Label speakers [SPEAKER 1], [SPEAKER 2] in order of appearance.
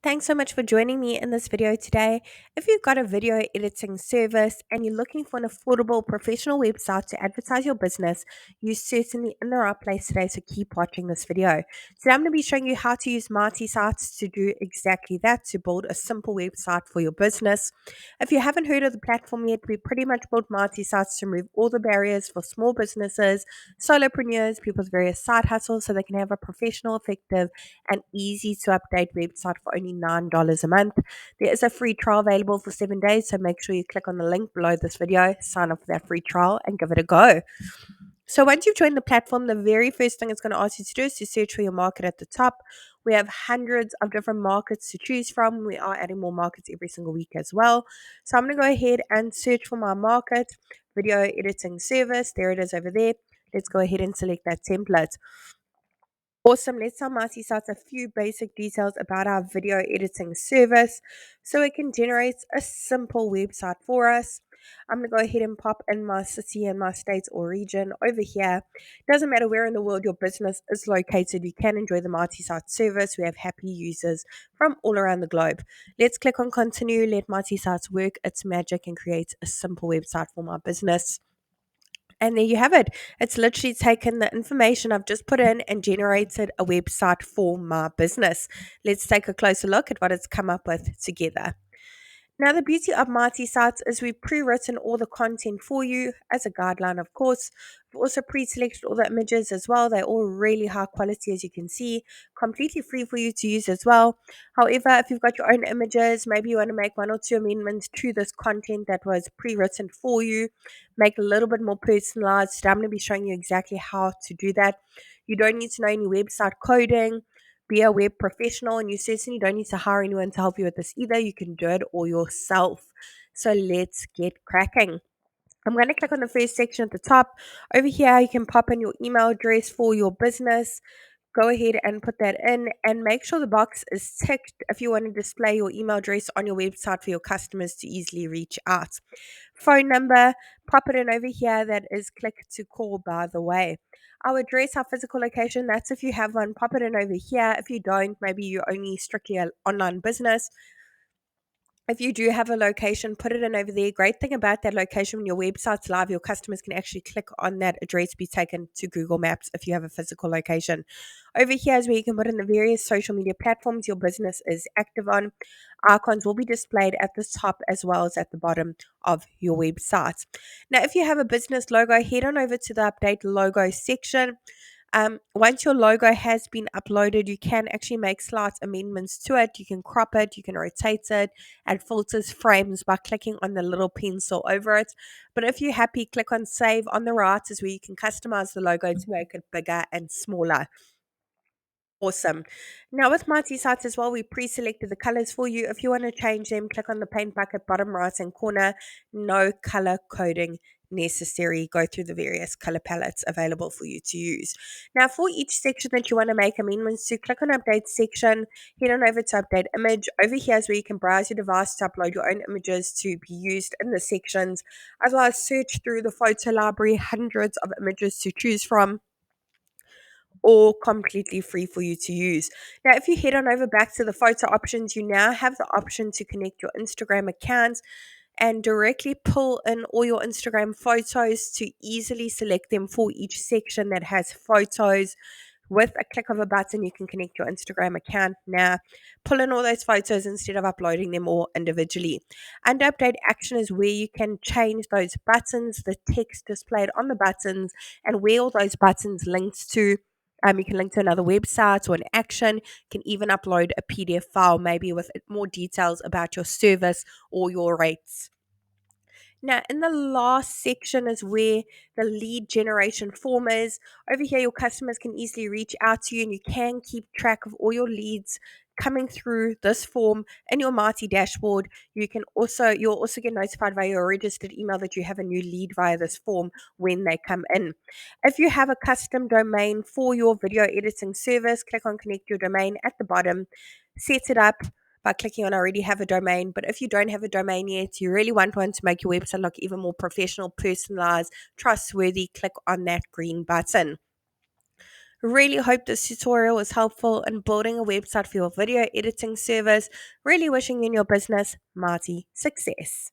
[SPEAKER 1] Thanks so much for joining me in this video today. If you've got a video editing service and you're looking for an affordable professional website to advertise your business, you're certainly in the right place today, so keep watching this video. Today I'm going to be showing you how to use Marty Sites to do exactly that, to build a simple website for your business. If you haven't heard of the platform yet, we pretty much built Marty Sites to remove all the barriers for small businesses, solopreneurs, people with various side hustles so they can have a professional, effective, and easy to update website for only $9 a month. There is a free trial available for 7 days, so make sure you click on the link below this video, sign up for that free trial, and give it a go. So once you've joined the platform, the very first thing it's going to ask you to do is to search for your market at the top. We have hundreds of different markets to choose from. We are adding more markets every single week as well. So I'm going to go ahead and search for my market, video editing service. There it is over there. Let's go ahead and select that template. Awesome. Let's tell Marty Sites a few basic details about our video editing service so it can generate a simple website for us. I'm going to go ahead and pop in my city and my state or region over here. Doesn't matter where in the world your business is located, you can enjoy the Marty Sites service. We have happy users from all around the globe. Let's click on continue, let Marty Sites work its magic and create a simple website for my business. And there you have it. It's literally taken the information I've just put in and generated a website for my business. Let's take a closer look at what it's come up with together. Now, the beauty of Marty Sites is we've pre-written all the content for you as a guideline, of course. We've also pre-selected all the images as well. They're all really high quality, as you can see, completely free for you to use as well. However, if you've got your own images, maybe you want to make one or two amendments to this content that was pre-written for you, make it a little bit more personalized. So I'm going to be showing you exactly how to do that. You don't need to know any website coding, be a web professional, and you certainly don't need to hire anyone to help you with this either. You can do it all yourself. So let's get cracking. I'm going to click on the first section at the top. Over here, you can pop in your email address for your business. Go ahead and put that in and make sure the box is ticked if you want to display your email address on your website for your customers to easily reach out. Phone number, pop it in over here. That is click to call, by the way. Our address, our physical location, that's if you have one, pop it in over here. If you don't, maybe you're only strictly an online business. If you do have a location, put it in over there. Great thing about that location, when your website's live, your customers can actually click on that address to be taken to Google Maps if you have a physical location. Over here is where you can put in the various social media platforms your business is active on. Icons will be displayed at the top as well as at the bottom of your website. Now, if you have a business logo, head on over to the update logo section. Once your logo has been uploaded, you can actually make slight amendments to it. You can crop it, you can rotate it, add filters, frames by clicking on the little pencil over it. But if you're happy, click on save on the right is where you can customize the logo to make it bigger and smaller. Awesome. Now with Marty Sites as well, we pre-selected the colors for you. If you want to change them, click on the paint bucket bottom right hand corner. No color coding necessary. Go through the various color palettes available for you to use. Now for each section that you want to make amendments to, click on update section, head on over to update image. Over here is where you can browse your device to upload your own images to be used in the sections, as well as search through the photo library, hundreds of images to choose from, all completely free for you to use. Now, if you head on over back to the photo options, you now have the option to connect your Instagram account and directly pull in all your Instagram photos to easily select them for each section that has photos. With a click of a button, you can connect your Instagram account now. Pull in all those photos instead of uploading them all individually. And update action is where you can change those buttons, the text displayed on the buttons, and where all those buttons links to. You can link to another website or an action. You can even upload a PDF file, maybe with more details about your service or your rates. Now, in the last section is where the lead generation form is. Over here, your customers can easily reach out to you and you can keep track of all your leads coming through this form in your Marty dashboard. You'll also get notified via your registered email that you have a new lead via this form when they come in. If you have a custom domain for your video editing service, click on connect your domain at the bottom, set it up by clicking on already have a domain. But if you don't have a domain yet, you really want one to make your website look even more professional, personalized, trustworthy, click on that green button. Really hope this tutorial was helpful in building a website for your video editing service. Really wishing you and your business mighty success.